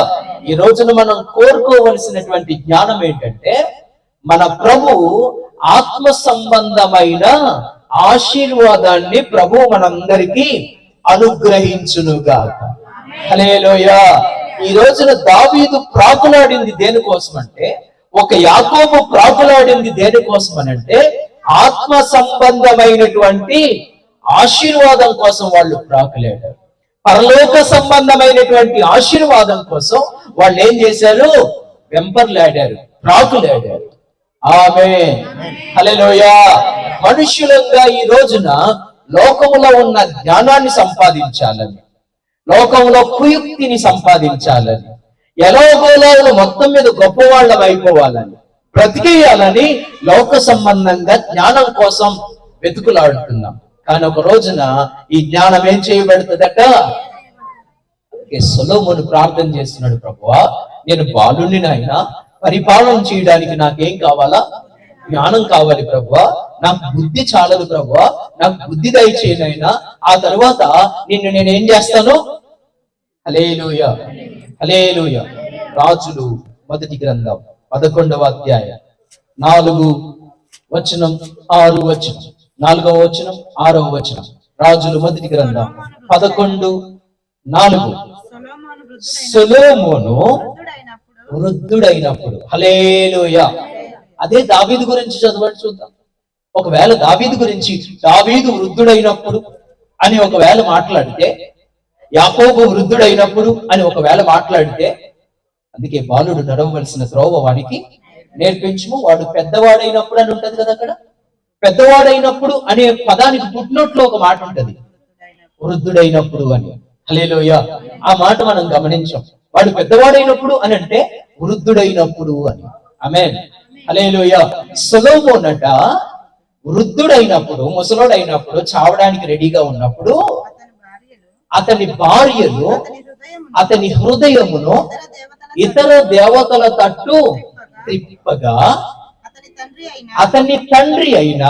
ఈ రోజున మనం కోరుకోవలసినటువంటి జ్ఞానం ఏంటంటే, మన ప్రభు ఆత్మ సంబంధమైన ఆశీర్వాదాన్ని ప్రభు మనందరికీ అనుగ్రహించునుగాక. హల్లెలూయా. ఈ రోజున దావీదు ప్రాకులాడింది దేనికోసం అంటే, ఒక యాకోబు ప్రాకులాడింది దేనికోసం అనంటే, ఆత్మ సంబంధమైనటువంటి ఆశీర్వాదం కోసం వాళ్ళు ప్రాకులాడారు. పరలోక సంబంధమైనటువంటి ఆశీర్వాదం కోసం వాళ్ళు ఏం చేశారు? వెంపర్లాడారు, ప్రాకులాడారు. ఆమేన్. హల్లెలూయా. మనుష్యులంగా ఈ రోజున లోకములో ఉన్న జ్ఞానాన్ని సంపాదించాలని, లోకంలో కుయుక్తిని సంపాదించాలని, ఎలాగోలాలు మొత్తం మీద గొప్పవాళ్ళం అయిపోవాలని, బ్రతికేయాలని లోక సంబంధంగా జ్ఞానం కోసం వెతుకులాడుతున్నాం. కానీ ఒక రోజున ఈ జ్ఞానం ఏం చేయబడుతుందట? సొలొమోను ప్రార్థన చేస్తున్నాడు, ప్రభువా నేను బాలుని నాయనా, పరిపాలన చేయడానికి నాకేం కావాలా? జ్ఞానం కావాలి ప్రభువా. నాకు బుద్ధి చాలదు ప్రభువా, నాకు బుద్ధి దయచేయనైనా. ఆ తర్వాత నిన్ను నేనేం చేస్తాను? హల్లెలూయా, హల్లెలూయా. రాజులు మొదటి గ్రంథం 11వ అధ్యాయం 4వ వచనం 6వ వచనం, 4వ వచనం 6వ వచనం. రాజులు మొదటి గ్రంథం 11:4. సొలొమోను వృద్ధుడైనప్పుడు. హల్లెలూయా. అదే దావీదు గురించి చదవండి చూద్దాం. ఒకవేళ దావీదు గురించి దావీదు వృద్ధుడైనప్పుడు అని ఒకవేళ మాట్లాడితే, యాకోబు వృద్ధుడైనప్పుడు అని ఒకవేళ మాట్లాడితే, అందుకే బాలుడు నడవవలసిన త్రోవ వానికి నేర్పించుము, వాడు పెద్దవాడైనప్పుడు అని ఉంటది కదా. అక్కడ పెద్దవాడైనప్పుడు అనే పదానికి పుట్టినట్లో ఒక మాట ఉంటది, వృద్ధుడైనప్పుడు అని. హల్లెలూయా. ఆ మాట మనం గమనించాం. వాడు పెద్దవాడైనప్పుడు అని అంటే వృద్ధుడైనప్పుడు అని. ఆమేన్. హల్లెలూయా. సొలొమోనట వృద్ధుడైనప్పుడు, ముసలోడైనప్పుడు, చావడానికి రెడీగా ఉన్నప్పుడు అతని భార్యలు అతని హృదయమును ఇతర దేవతల తట్టు తిప్పగా, అతని తండ్రి అయిన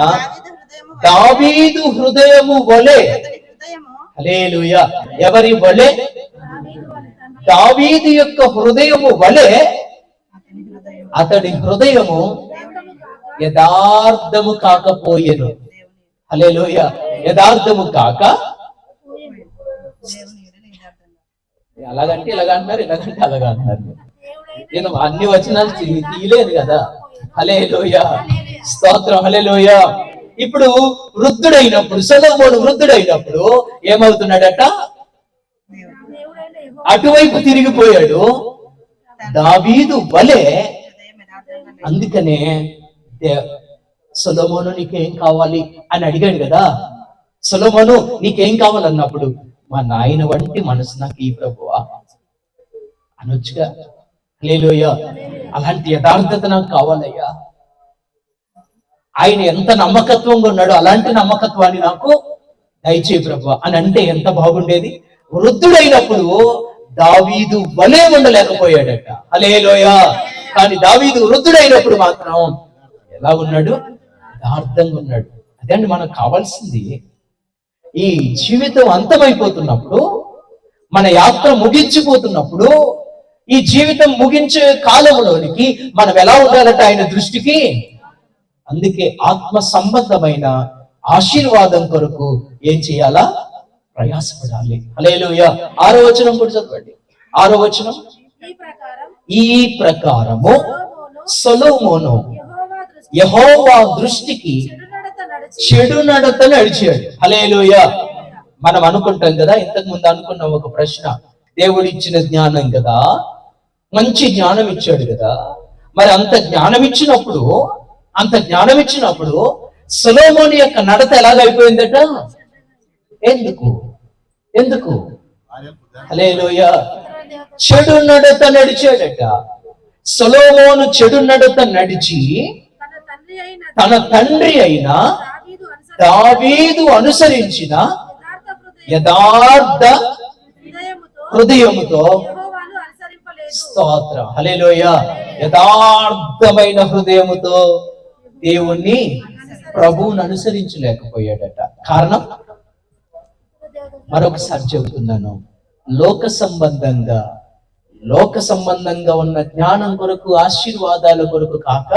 దావీదు హృదయము వలె. హల్లెలూయా. ఎవరి వలె? దావీదు యొక్క హృదయము వలె అతడి హృదయము యథార్థము కాకపోయెను. హల్లెలూయా. యథార్థము కాక, అలాగంటే ఇలాగ అంటున్నారు, ఇలాగంటే అలాగ అంటున్నారు. నేను అన్ని వచనాలు తీయలేదు కదా. హల్లెలూయా, స్తోత్రం. హల్లెలూయా. ఇప్పుడు వృద్ధుడైనప్పుడు, సొలొమోను వృద్ధుడైనప్పుడు ఏమవుతున్నాడట? అటువైపు తిరిగిపోయాడు దావీదు వలె. అందుకనే సొలొమోను నీకేం కావాలి అని అడిగాడు కదా. సొలొమోను నీకేం కావాలన్నప్పుడు, మా నాయన వంటి మనసు నాకు ఈ ప్రభువా అనొచ్చుగా. హల్లెలూయా. అలాంటి యథార్థత నాకు కావాలయ్యా. ఆయన ఎంత నమ్మకత్వంగా ఉన్నాడో అలాంటి నమ్మకత్వాన్ని నాకు దయచేయి ప్రభువా అని అంటే ఎంత బాగుండేది. వృద్ధుడైనప్పుడు దావీదు వలే ఉండలేకపోయాడట. హల్లెలూయా. కానీ దావీదు వృద్ధుడైనప్పుడు మాత్రం ఎలా ఉన్నాడు? యథార్థంగా ఉన్నాడు. అదండి మనకు కావాల్సింది. ఈ జీవితం అంతమైపోతున్నప్పుడు, మన యాత్ర ముగించిపోతున్నప్పుడు, ఈ జీవితం ముగించే కాలంలోనికి మనం ఎలా ఉండాలట ఆయన దృష్టికి? అందుకే ఆత్మ సంబంధమైన ఆశీర్వాదం కొరకు ఏం చేయాలా? ప్రయాసపడాలి. హల్లెలూయా. 6వ వచనం కూడా చదవండి. 6వ వచనం. ఈ ప్రకారము సొలొమోను యెహోవా దృష్టికి చెడు నడత నడిచాడు. హల్లెలూయా. మనం అనుకుంటాం కదా, ఇంతకు ముందు అనుకున్న ఒక ప్రశ్న, దేవుడు ఇచ్చిన జ్ఞానం కదా, మంచి జ్ఞానం ఇచ్చాడు కదా, మరి అంత జ్ఞానం ఇచ్చినప్పుడు సొలొమోను యొక్క నడత ఎలాగైపోయిందట? ఎందుకు? హల్లెలూయా. చెడు నడత నడిచాడట. సొలొమోను చెడు నడత నడిచి తన తండ్రి అయిన దావీదు అనుసరించిన యథార్థ హృదయముతో, స్తోత్రం, హల్లెలూయా, యథార్థమైన హృదయముతో దేవుణ్ణి, ప్రభువుని అనుసరించలేకపోయాడట. కారణం మరొకసారి చెబుతున్నాను, లోక సంబంధంగా ఉన్న జ్ఞానం కొరకు, ఆశీర్వాదాల కొరకు కాక,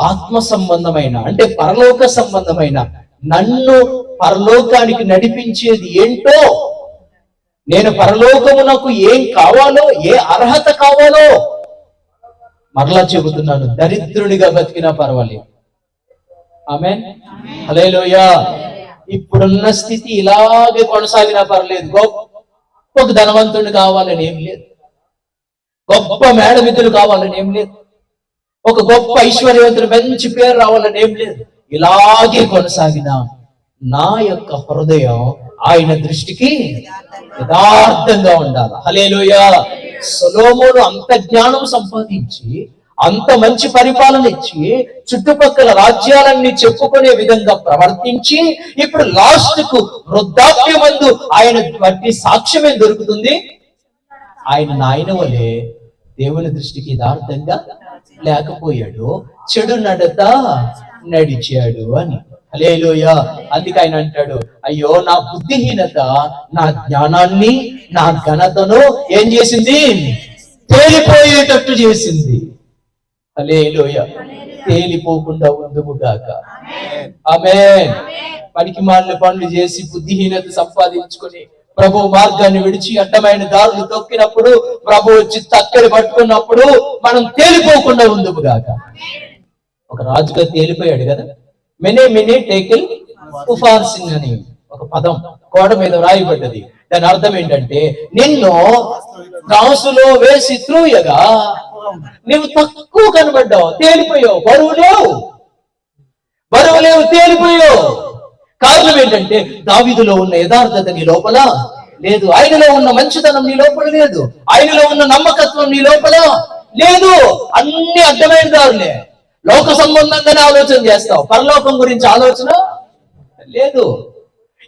ఆత్మ సంబంధమైన, అంటే పరలోక సంబంధమైన, నన్ను పరలోకానికి నడిపించేది ఏంటో, నేను పరలోకమునకు ఏం కావాలో, ఏ అర్హత కావాలో, మరలా చెబుతున్నాను, దరిద్రుడిగా బతికినా పర్వాలేదు. ఆమేన్. హల్లెలూయా. ఇప్పుడున్న స్థితి ఇలాగే కొనసాగినా పర్లేదు. గొప్ప ధనవంతుడు కావాలని ఏం లేదు, గొప్ప మేడమిద్దులు కావాలని ఏం లేదు, ఒక గొప్ప ఐశ్వర్యవంతుడు మంచి పేరు రావాలని ఏం లేదు. ఇలాగే కొనసాగిన నా యొక్క హృదయం ఆయన దృష్టికి యథార్థంగా ఉండాలి. హల్లెలూయా. సొలొమోను అంత జ్ఞానం సంపాదించి, అంత మంచి పరిపాలన ఇచ్చి, చుట్టుపక్కల రాజ్యాలన్నీ చెప్పుకునే విధంగా ప్రవర్తించి, ఇప్పుడు లాస్ట్ కు వృద్ధాప్యమందు ఆయన బట్టి సాక్ష్యమే దొరుకుతుంది, ఆయన వలె దేవుని దృష్టికి యథార్థంగా లేకపోయాడు, చెడు నడత నడిచాడు అని. హల్లెలూయా. అందుకే ఆయన అంటాడు, అయ్యో నా బుద్ధిహీనత నా జ్ఞానాన్ని, నా ఘనతను ఏం చేసింది? తేలిపోయేటట్టు చేసింది. హల్లెలూయా. తేలిపోకుండా ఉందుము గాక. ఆమేన్. పనికి మాలిన పనులు చేసి బుద్ధిహీనత సంపాదించుకొని ప్రభు మార్గాన్ని విడిచి అడ్డమైన దారులు తొక్కినప్పుడు, ప్రభు వచ్చి తక్కడి పట్టుకున్నప్పుడు మనం తేలిపోకుండా ఉందుము గాక. ఒక రాజుగా తేలిపోయాడు కదా. మెనే టేకిల్ ఉఫార్సింగ్ అని ఒక పదం గోడ మీద రాయబడ్డది. దాని అర్థం ఏంటంటే, నిన్ను త్రాసులో వేసి త్రూయగా నువ్వు తక్కువ కనబడ్డావు, తేలిపోయావు, బరువు లేవు, తేలిపోయావు. కారణం ఏంటంటే, దావీదులో ఉన్న యథార్థత నీ లోపల లేదు, ఆయనలో ఉన్న మంచితనం నీ లోపల లేదు, ఆయనలో ఉన్న నమ్మకత్వం నీ లోపల లేదు. అన్ని అడ్డమైన దారులే. లోక సంబంధంగానే ఆలోచన చేస్తావు, పరలోకం గురించి ఆలోచన లేదు.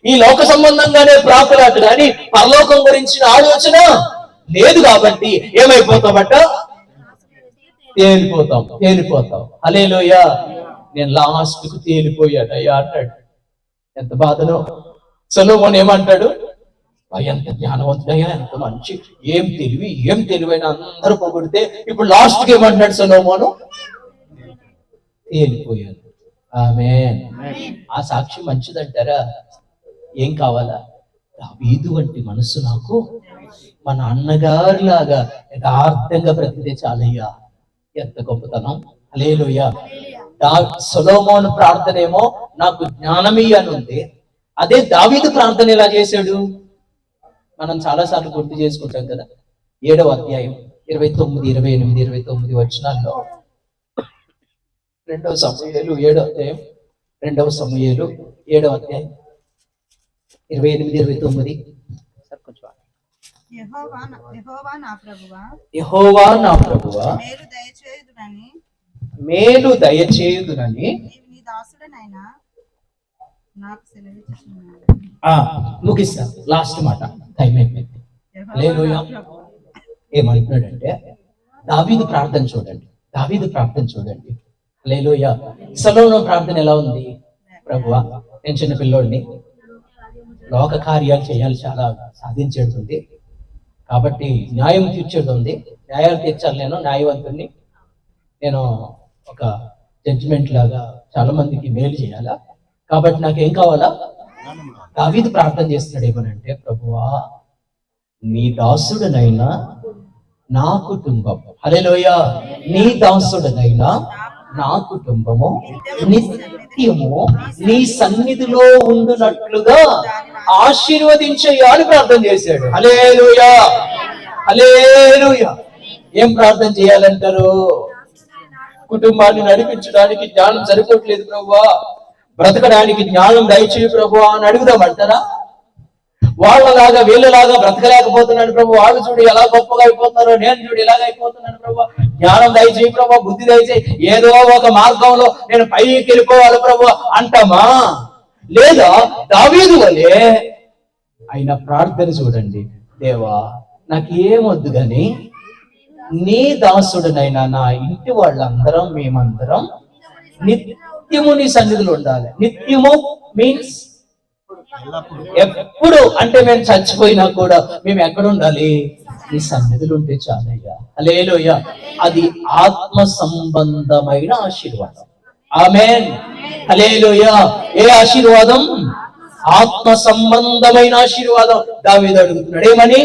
ఈ లోక సంబంధంగానే ప్రాకులాట, కానీ పరలోకం గురించిన ఆలోచన లేదు. కాబట్టి ఏమైపోతామట? తేలిపోతాం. హల్లెలూయా. నేను లాస్ట్ కు తేలిపోయాడయ్యా అంటాడు. ఎంత బాధలో. సొలొమోను ఏమంటాడు? ఎంత జ్ఞానవంతుడయ్యా, ఎంత మంచి, ఏం తెలివైన అందరూ పొగిడితే, ఇప్పుడు లాస్ట్ కి ఏమంటాడు సొలొమోను? తేలిపోయాను. ఆమేన్. ఆ సాక్షి మంచిదంటారా? ఏం కావాలా? దావీదు వంటి మనస్సు నాకు మా నాన్నగారి లాగా యథార్థంగా బ్రతికితే చాలయ్యా. ఎంత గొప్పతనం. హల్లెలూయా. సొలొమోను ప్రార్థన ఏమో నాకు జ్ఞానమీయని ఉంది, అదే దావీదు ప్రార్థన ఎలా చేశాడు మనం చాలాసార్లు గుర్తు చేసుకుంటాం కదా. 7వ అధ్యాయం 29, 28, 29 వచనాల్లో, 2వ సమూయేలు 7వ అధ్యాయం 2వ సమూయేలు 7వ అధ్యాయం 28, 29. యెహోవా నా ప్రభువా, మేలు దయచేయుదునని ముగిస్తా. లాస్ట్ మాట, టైం అయిపోయింది. హల్లెలూయా. ఏమంటున్నాడంటే దావీదు ప్రార్థన చూడండి, దావీదు ప్రార్థన చూడండి. హల్లెలూయా. సొలొమోను ప్రార్థన ఎలా ఉంది? ప్రభువా, నేను చిన్న పిల్లోడిని, లోక కార్యాలు చేయాలి, చాలా సాధించేది ఉంది, కాబట్టి న్యాయం తీర్చేది ఉంది, న్యాయాలు తీర్చాలి, నేను న్యాయవంతుడిని, నేను ఒక జడ్జిమెంట్ లాగా చాలా మందికి మేలు చేయాలా, కాబట్టి నాకేం కావాలా? దావీదు ప్రార్థన చేస్తున్నాడు ఏమనంటే, ప్రభువా నీ దాసుడనైనా నా కుటుంబం, హల్లెలూయా, నీ దాసుడనైనా నా కుటుంబము నిత్యము నీ సన్నిధిలో ఉండునట్లుగా ఆశీర్వదించయ్యా అని ప్రార్థన చేశాడు. హల్లెలూయా, హల్లెలూయా. ఏం ప్రార్థన చేయాలంటారు? కుటుంబాన్ని నడిపించడానికి జ్ఞానం సరిపోవట్లేదు ప్రభువా, బ్రతకడానికి జ్ఞానం దయచేయి ప్రభువా అని అడుగుదామంటారా? వాళ్ళలాగా వీళ్ళలాగా బ్రతకలేకపోతున్నాను ప్రభు, వాళ్ళు చూడు ఎలా గొప్పగా అయిపోతున్నారో, నేను చూడు ఇలాగ అయిపోతున్నాను ప్రభు, జ్ఞానం దయచేయి ప్రభు, బుద్ధి దయచేయి, ఏదో ఒక మార్గంలో నేను పైకి వెళ్ళిపోవాలి ప్రభు అంటామా? లేదా దావీదు వలే ఆయన ప్రార్థన చూడండి, దేవా నాకు ఏమొద్దు గాని నీ దాసుడనైనా నా ఇంటి వాళ్ళందరం మేమందరం నిత్యము నీ సన్నిధిలో ఉండాలి. నిత్యము మీన్స్ ఎప్పుడు, అంటే మేము చచ్చిపోయినా కూడా మేము ఎక్కడ ఉండాలి? నీ సన్నిధులు ఉంటే చాలయ్యా. హల్లెలూయా. అది ఆత్మ సంబంధమైన ఆశీర్వాదం. ఆమేన్, హల్లెలూయా. ఏ ఆశీర్వాదం? ఆత్మ సంబంధమైన ఆశీర్వాదం. దావీదు అడుగుతున్నాడు ఏమని?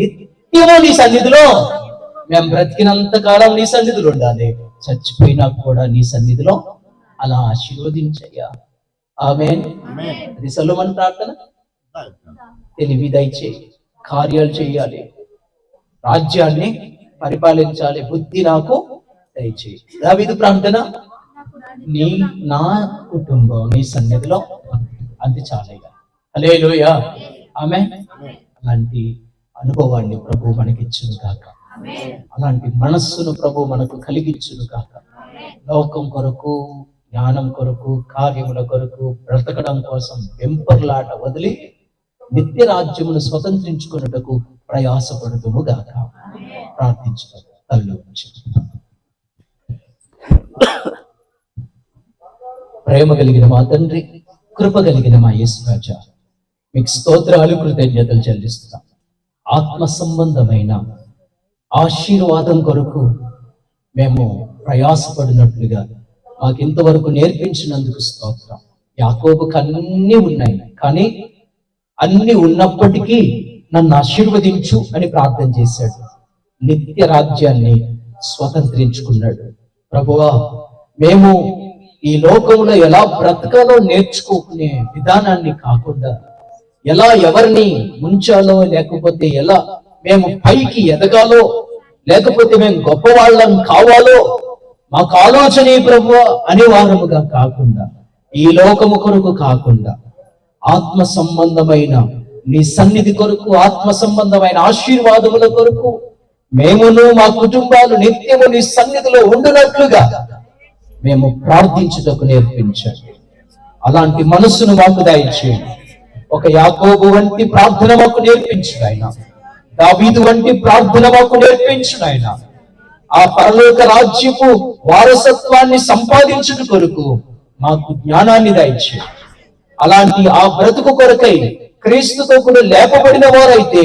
నిత్యము నీ సన్నిధిలో, మేము బ్రతికినంత కాలం నీ సన్నిధిలో ఉండాలి, చచ్చిపోయినా కూడా నీ సన్నిధిలో అలా ఆశీర్వదించయ్యా. ఆమేన్. అది సొలొమోను ప్రార్థన. తెలివి దయచేయి, కార్యాలు చేయాలి, రాజ్యాన్ని పరిపాలించాలి, బుద్ధి నాకు దయచేయి. దావీదు ప్రార్థన, నా కుటుంబం నీ సన్నిధిలో, అది చాలయ్యా. హల్లెలూయా, ఆమేన్. అలాంటి అనుభవాన్ని ప్రభు మనకిచ్చును కాక, అలాంటి మనస్సును ప్రభు మనకు కలిగించును కాక. లోకం కొరకు, జ్ఞానం కొరకు, కార్యముల కొరకు, బ్రతకడం కోసం వెంపర్లాట వదిలి నిత్య రాజ్యమును స్వతంత్రించుకున్నటకు ప్రయాసపడుతుము గాక. ప్రార్థించుతాం. తల్లి ప్రేమ కలిగిన మా తండ్రి, కృప కలిగిన మా యేసు రాజా, మీకు స్తోత్రాలు, కృతజ్ఞతలు చెల్లిస్తున్నాం. ఆత్మ సంబంధమైన ఆశీర్వాదం కొరకు మేము ప్రయాసపడినట్లుగా మాకు ఇంతవరకు నేర్పించినందుకు స్తోత్రం. యాకోబుకు అన్ని ఉన్నాయి, కానీ అన్ని ఉన్నప్పటికీ నన్ను ఆశీర్వదించు అని ప్రార్థన చేశాడు. నిత్య రాజ్యాన్ని స్వతంత్రించుకున్నాడు. ప్రభువా, మేము ఈ లోకంలో ఎలా బ్రతకాలో నేర్చుకునే విధానాన్ని కాకుండా, ఎలా ఎవరిని ముంచాలో, లేకపోతే ఎలా మేము పైకి ఎదగాలో, లేకపోతే మేము గొప్పవాళ్ళం కావాలో మాకు ఆలోచనే ప్రభు అనివార్యముగా కాకుండా, ఈ లోకము కొరకు కాకుండా, ఆత్మ సంబంధమైన నీ సన్నిధి కొరకు, ఆత్మ సంబంధమైన ఆశీర్వాదముల కొరకు మేమును మా కుటుంబాలు నిత్యము నీ సన్నిధిలో ఉండునట్లుగా మేము ప్రార్థించుటకు నేర్పించండి. అలాంటి మనస్సును మాకు దయచేయండి. ఒక యాకోబు వంటి ప్రార్థన మాకు నేర్పించు ఆయన, దావీదు వంటి ప్రార్థన మాకు నేర్పించు ఆయన. ఆ పరలోక రాజ్యపు వారసత్వాన్ని సంపాదించుట కొరకు మాకు జ్ఞానాన్ని దయచేయండి. అలాంటి ఆ బ్రతుకు కొరకై క్రీస్తుతో కూడా లేపబడిన వారైతే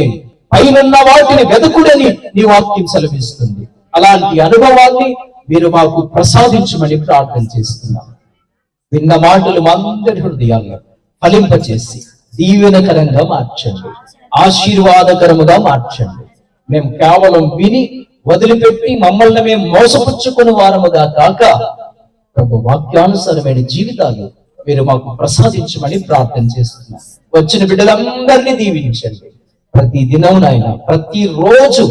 పైనున్న వాటిని వెదకుడని నీ వాక్యం సెలవిస్తుంది. అలాంటి అనుభవాన్ని మీరు మాకు ప్రసాదించమని ప్రార్థన చేస్తున్నాం. విన్న మాటలు మా అందరి హృదయాల్లో ఫలింపచేసి దీవెనకరంగా మార్చండి, ఆశీర్వాదకరముగా మార్చండి. మేము కేవలం విని వదిలిపెట్టి మమ్మల్ని మేము మోసపుచ్చుకుని వారముగా కాక, ప్రభు వాక్యానుసారమైన జీవితాలు మీరు మాకు ప్రసాదించమని ప్రార్థన చేస్తున్నాం. వచ్చిన బిడ్డలందరినీ దీవించండి. ప్రతి దినం నాయన, ప్రతి రోజు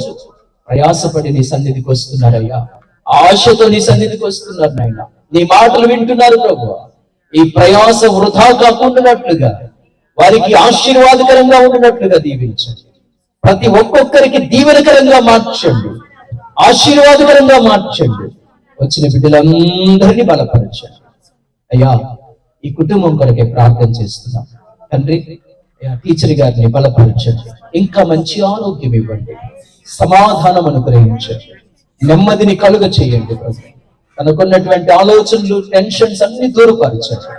ప్రయాసపడి నీ సన్నిధికి వస్తున్నారయ్యా, ఆశతో నీ సన్నిధికి వస్తున్నారు నాయన. నీ మాటలు వింటున్నారు ప్రభు. ఈ ప్రయాస వృధా కాకుండానట్లుగా, వారికి ఆశీర్వాదకరంగా ఉండినట్లుగా దీవించండి. ప్రతి ఒక్కొక్కరికి దీవెనకరంగా మార్చండి, ఆశీర్వాదకరంగా మార్చండి. వచ్చిన బిడ్డలందరినీ బలపరచండి అయ్యా. ఈ కుటుంబం కొరకే ప్రార్థన చేస్తున్నాం తండ్రి. టీచర్ గారిని బలపరచండి, ఇంకా మంచి ఆరోగ్యం ఇవ్వండి, సమాధానం అనుగ్రహించండి, నెమ్మదిని కలుగ చేయండి ప్రభు. తనకున్నటువంటి ఆలోచనలు, టెన్షన్స్ అన్ని దూరపరచండి,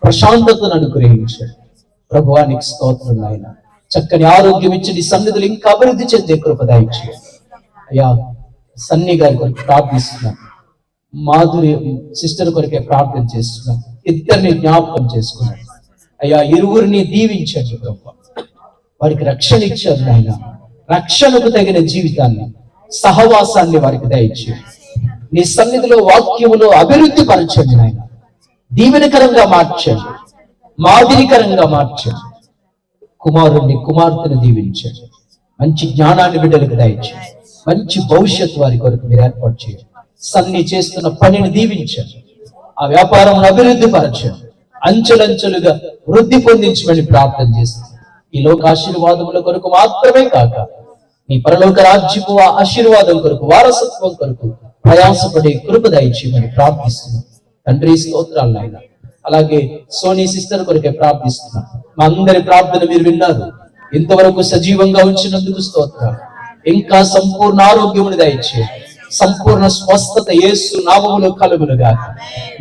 ప్రశాంతతను అనుగ్రహించండి. ప్రభువానికి స్తోత్రం నాయన. చక్కని ఆరోగ్యం ఇచ్చి నీ సన్నిధులు ఇంకా అభివృద్ధి చెందే కృప దయచేయండి అయ్యా. సన్నీ గారి కొరకు ప్రార్థిస్తున్నాం, మాధురి సిస్టర్ కొరకే ప్రార్థన చేస్తున్నాం. ఇద్దరిని జ్ఞాపకం చేసుకున్నాం అయ్యా. ఇరువురిని దీవించండి ప్రభు. వారికి రక్షణ ఇచ్చారు నాయన. రక్షణకు తగిన జీవితాన్ని, సహవాసాన్ని వారికి దయచేయండి. నీ సన్నిధిలో వాక్యములో అభివృద్ధి పరచండి నాయన. దీవెనకరంగా మార్చండి, మాదిరికరంగా మార్చండి. కుమారుణ్ణి, కుమార్తెను దీవించండి. మంచి జ్ఞానాన్ని బిడ్డలకు దయచేయండి. మంచి భవిష్యత్తు వారి కొరకు మీరు ఏర్పాటు చేయండి. సన్ని చేస్తున్న పనిని దీవించండి. ఆ వ్యాపారం అభివృద్ధి పరచండి. అంచెలంచెలుగా వృద్ధి పొందించమని ప్రార్థన చేస్తుంది. ఈ లోక ఆశీర్వాదముల కొరకు మాత్రమే కాక నీ పరలోక రాజ్యపు ఆశీర్వాదం కొరకు, వారసత్వం కొరకు ప్రయాసపడే కృప దయచేయమని ప్రార్థిస్తున్నాం తండ్రి. స్తోత్రాలు నాయన. అలాగే సోనీ సిస్టర్ కొరకే ప్రార్థిస్తున్నాం. మా అందరి ప్రార్థన మీరు విన్నారు. ఇంతవరకు సజీవంగా ఉంచినందుకు స్తోత్రాలు. ఇంకా సంపూర్ణ ఆరోగ్యమును దయచేయండి, సంపూర్ణ స్వస్థత యేసు నామములో కలుగునుగా.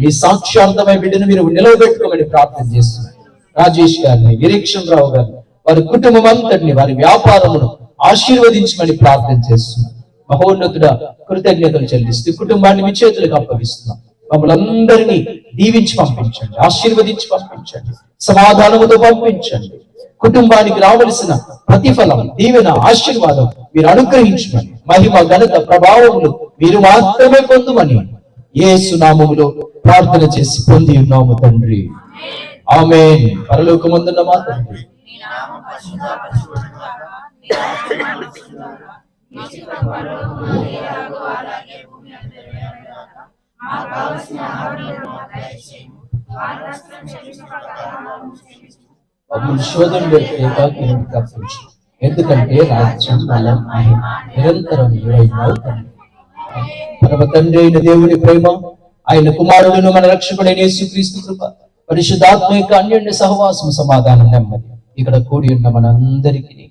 మీ సాక్షార్థమై బిడ్డను మీరు నిలవబెట్టుకోమని ప్రార్థన చేస్తున్నారు. రాజేష్ గారిని, నిరీక్షణ రావు గారిని, వారి కుటుంబం అంతటిని, వారి వ్యాపారమును ఆశీర్వదించమని ప్రార్థన చేస్తున్నారు. మహోన్నతుడ కృతజ్ఞతలు చెల్లిస్తూ కుటుంబాన్ని మీ చేతులకు అప్పగిస్తున్నాం. మమ్మల్ని అందరినీ దీవించి పంపించండి, ఆశీర్వదించి పంపించండి, సమాధానముతో పంపించండి. కుటుంబానికి రావలసిన ప్రతిఫలం, దీవెన, ఆశీర్వాదం మీరు అనుగ్రహించమని, మహిమ, ఘనత, ప్రభావములు మీరు మాత్రమే పొందుమని యేసు నామములో ప్రార్థన చేసి పొంది ఉన్నాము తండ్రి. ఆమేన్. పరలోకమందున్న మా తండ్రి, శోధనలో తప్పించు, ఎందుకంటే రాజ్యం, బలం, మహిమ నిరంతరం పరమ తండ్రి అయిన దేవుని ప్రేమ, ఆయన కుమారుడును మన రక్షకుడైన యేసుక్రీస్తు కృప, పరిశుద్ధాత్మ యొక్క అన్యోన్య సహవాసం, సమాధానం, నెమ్మది ఇక్కడ కూడి ఉన్న మనందరికీ,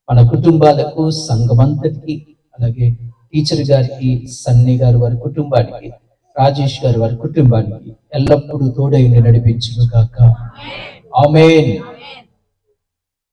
మన కుటుంబాలకు, సంఘమంతటికి, అలాగే టీచర్ గారికి, సన్నీ గారు వారి కుటుంబానికి, రాజేష్ గారు వారి కుటుంబానికి ఎల్లప్పుడూ తోడై నడిపించును గాక. ఆమేన్.